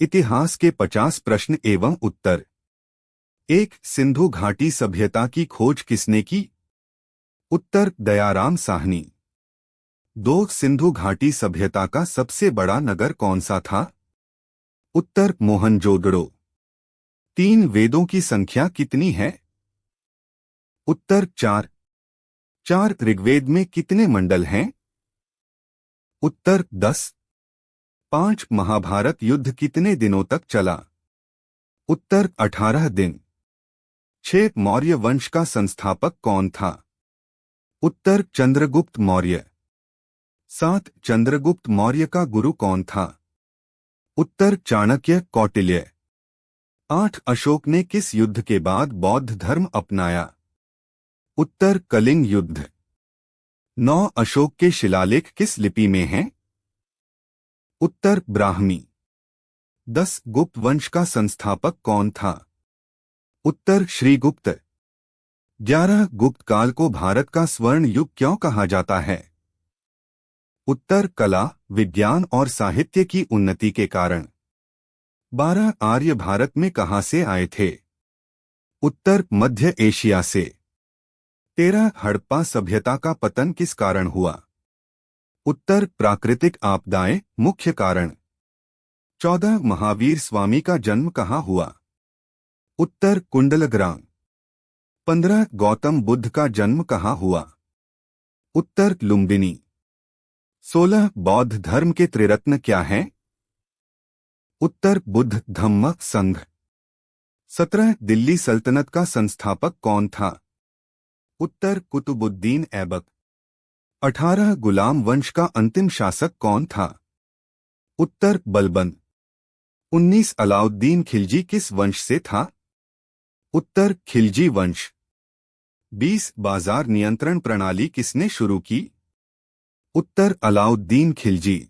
इतिहास के 50 प्रश्न एवं उत्तर। 1. सिंधु घाटी सभ्यता की खोज किसने की? उत्तर दयाराम साहनी। 2. सिंधु घाटी सभ्यता का सबसे बड़ा नगर कौन सा था? उत्तर मोहनजोदड़ो। 3. वेदों की संख्या कितनी है? उत्तर 4। 4. ऋग्वेद में कितने मंडल हैं? उत्तर 10। 5. महाभारत युद्ध कितने दिनों तक चला? उत्तर 18 दिन। 6. मौर्य वंश का संस्थापक कौन था? उत्तर चंद्रगुप्त मौर्य। 7. चंद्रगुप्त मौर्य का गुरु कौन था? उत्तर चाणक्य कौटिल्य। 8. अशोक ने किस युद्ध के बाद बौद्ध धर्म अपनाया? उत्तर कलिंग युद्ध। 9. अशोक के शिलालेख किस लिपि में हैं? उत्तर ब्राह्मी। 10. गुप्त वंश का संस्थापक कौन था? उत्तर श्रीगुप्त। 11. गुप्त काल को भारत का स्वर्ण युग क्यों कहा जाता है? उत्तर कला, विज्ञान और साहित्य की उन्नति के कारण। 12. आर्य भारत में कहां से आए थे? उत्तर मध्य एशिया से। 13. हड़प्पा सभ्यता का पतन किस कारण हुआ? उत्तर प्राकृतिक आपदाएं मुख्य कारण। 14. महावीर स्वामी का जन्म कहाँ हुआ? उत्तर कुंडलग्राम। 15. गौतम बुद्ध का जन्म कहाँ हुआ? उत्तर लुम्बिनी। 16. बौद्ध धर्म के त्रिरत्न क्या हैं? उत्तर बुद्ध धम्म संघ। 17. दिल्ली सल्तनत का संस्थापक कौन था? उत्तर कुतुबुद्दीन ऐबक। 18. गुलाम वंश का अंतिम शासक कौन था? उत्तर बलबन। 19. अलाउद्दीन खिलजी किस वंश से था? उत्तर खिलजी वंश। 20. बाजार नियंत्रण प्रणाली किसने शुरू की? उत्तर अलाउद्दीन खिलजी।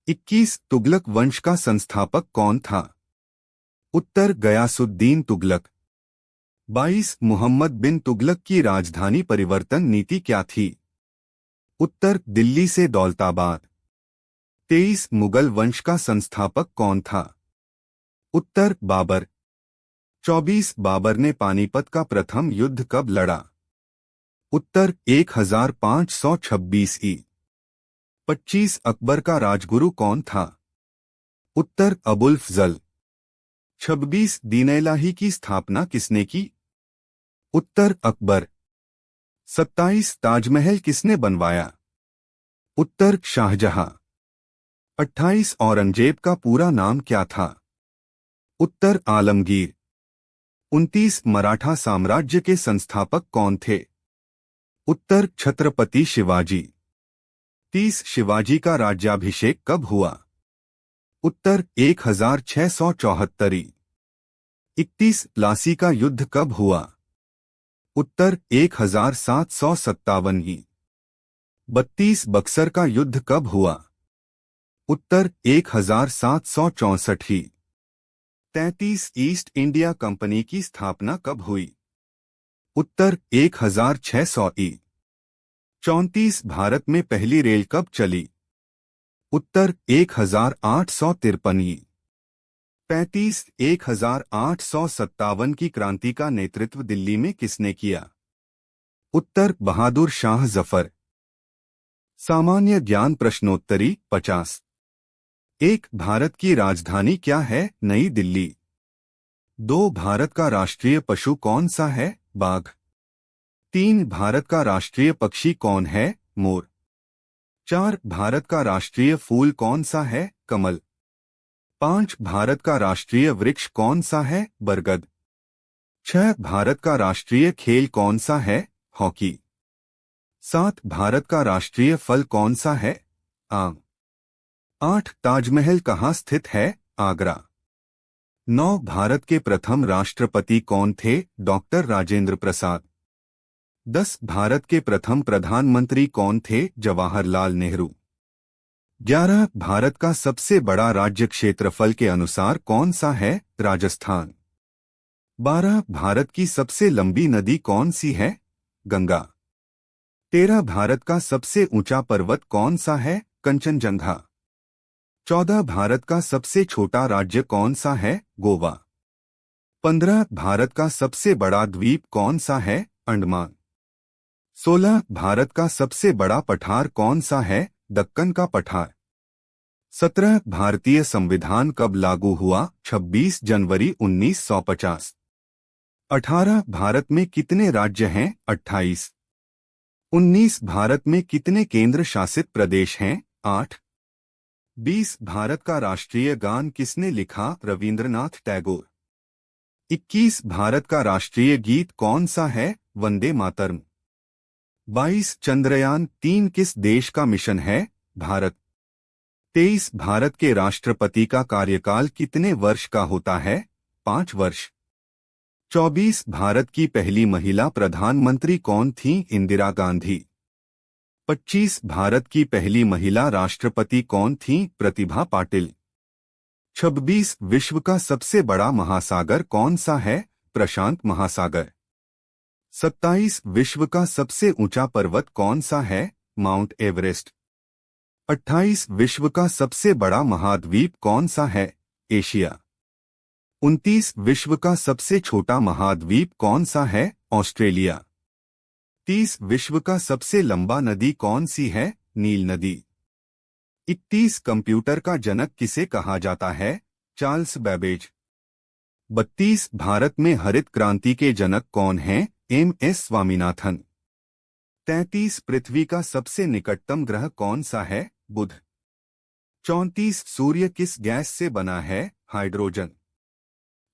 21. तुगलक वंश का संस्थापक कौन था? उत्तर गयासुद्दीन तुगलक। 22. मोहम्मद बिन तुगलक की राजधानी परिवर्तन नीति क्या थी? उत्तर दिल्ली से दौलताबाद। 23. मुगल वंश का संस्थापक कौन था? उत्तर बाबर। 24. बाबर ने पानीपत का प्रथम युद्ध कब लड़ा? उत्तर 1526 ई। 25. अकबर का राजगुरु कौन था? उत्तर अबुल फजल। 26. दीन-ए-इलाही की स्थापना किसने की? उत्तर अकबर। 27. ताजमहल किसने बनवाया? उत्तर शाहजहां। 28. औरंगजेब का पूरा नाम क्या था? उत्तर आलमगीर। 29. मराठा साम्राज्य के संस्थापक कौन थे? उत्तर छत्रपति शिवाजी। 30. शिवाजी का राज्याभिषेक कब हुआ? उत्तर 1674 ई। 31. प्लासी का युद्ध कब हुआ? उत्तर 1757 ई। 32. बक्सर का युद्ध कब हुआ? उत्तर 1764 ई। 33. ईस्ट इंडिया कंपनी की स्थापना कब हुई? उत्तर 1600 ई। 34. भारत में पहली रेल कब चली? उत्तर 1853 ई। 35. 1857 की क्रांति का नेतृत्व दिल्ली में किसने किया? उत्तर बहादुर शाह जफर। सामान्य ज्ञान प्रश्नोत्तरी 50। 1. भारत की राजधानी क्या है? नई दिल्ली। 2. भारत का राष्ट्रीय पशु कौन सा है? बाघ। 3. भारत का राष्ट्रीय पक्षी कौन है? मोर। 4. भारत का राष्ट्रीय फूल कौन सा है? कमल। 5. भारत का राष्ट्रीय वृक्ष कौन सा है? बरगद। 6. भारत का राष्ट्रीय खेल कौन सा है? हॉकी। 7. भारत का राष्ट्रीय फल कौन सा है? आम। 8. ताजमहल कहाँ स्थित है? आगरा। 9. भारत के प्रथम राष्ट्रपति कौन थे? डॉक्टर राजेंद्र प्रसाद। 10. भारत के प्रथम प्रधानमंत्री कौन थे? जवाहरलाल नेहरू। 11. भारत का सबसे बड़ा राज्य क्षेत्रफल के अनुसार कौन सा है? राजस्थान। 12. भारत की सबसे लंबी नदी कौन सी है? गंगा। 13. भारत का सबसे ऊंचा पर्वत कौन सा है? कंचनजंगा। 14 भारत का सबसे छोटा राज्य कौन सा है? गोवा। 15 भारत का सबसे बड़ा द्वीप कौन सा है? अंडमान। 16 भारत का सबसे बड़ा पठार कौन सा है? दक्कन का पठार। 17 भारतीय संविधान कब लागू हुआ? 26 जनवरी 1950। 18 भारत में कितने राज्य हैं? 28। 19 भारत में कितने केंद्र शासित प्रदेश हैं? 8। 20 भारत का राष्ट्रीय गान किसने लिखा? रविंद्रनाथ टैगोर। 21 भारत का राष्ट्रीय गीत कौन सा है? वंदे मातरम। 22 चंद्रयान-3 किस देश का मिशन है? भारत। 23 भारत के राष्ट्रपति का कार्यकाल कितने वर्ष का होता है? 5 वर्ष। 24 भारत की पहली महिला प्रधानमंत्री कौन थी? इंदिरा गांधी। 25 भारत की पहली महिला राष्ट्रपति कौन थी? प्रतिभा पाटिल। 26 विश्व का सबसे बड़ा महासागर कौन सा है? प्रशांत महासागर। 27 विश्व का सबसे ऊंचा पर्वत कौन सा है? Mount Everest. 28 विश्व का सबसे बड़ा महाद्वीप कौन सा है? एशिया। 29 विश्व का सबसे छोटा महाद्वीप कौन सा है? ऑस्ट्रेलिया। 30 विश्व का सबसे लंबा नदी कौन सी है? नील नदी। 31 कंप्यूटर का जनक किसे कहा जाता है? Charles Babbage. 32 भारत में हरित क्रांति के जनक कौन हैं? एम.एस. स्वामीनाथन। 33 पृथ्वी का सबसे निकटतम ग्रह कौन सा है? बुध। 34 सूर्य किस गैस से बना है? हाइड्रोजन।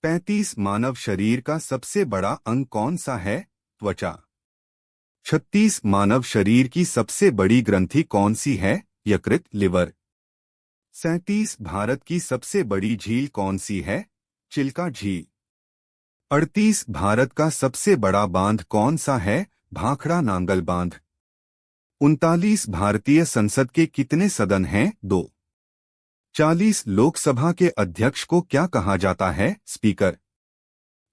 35 मानव शरीर का सबसे बड़ा अंग कौन सा है? त्वचा। 36 मानव शरीर की सबसे बड़ी ग्रंथि कौन सी है? यकृत, लिवर। 37 भारत की सबसे बड़ी झील कौन सी है? चिल्का झील। 38 भारत का सबसे बड़ा बांध कौन सा है? भाखड़ा नांगल बांध। 39 भारतीय संसद के कितने सदन हैं? 2। 40 लोकसभा के अध्यक्ष को क्या कहा जाता है? स्पीकर।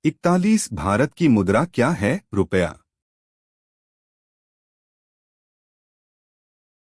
41 भारत की मुद्रा क्या है? रुपया।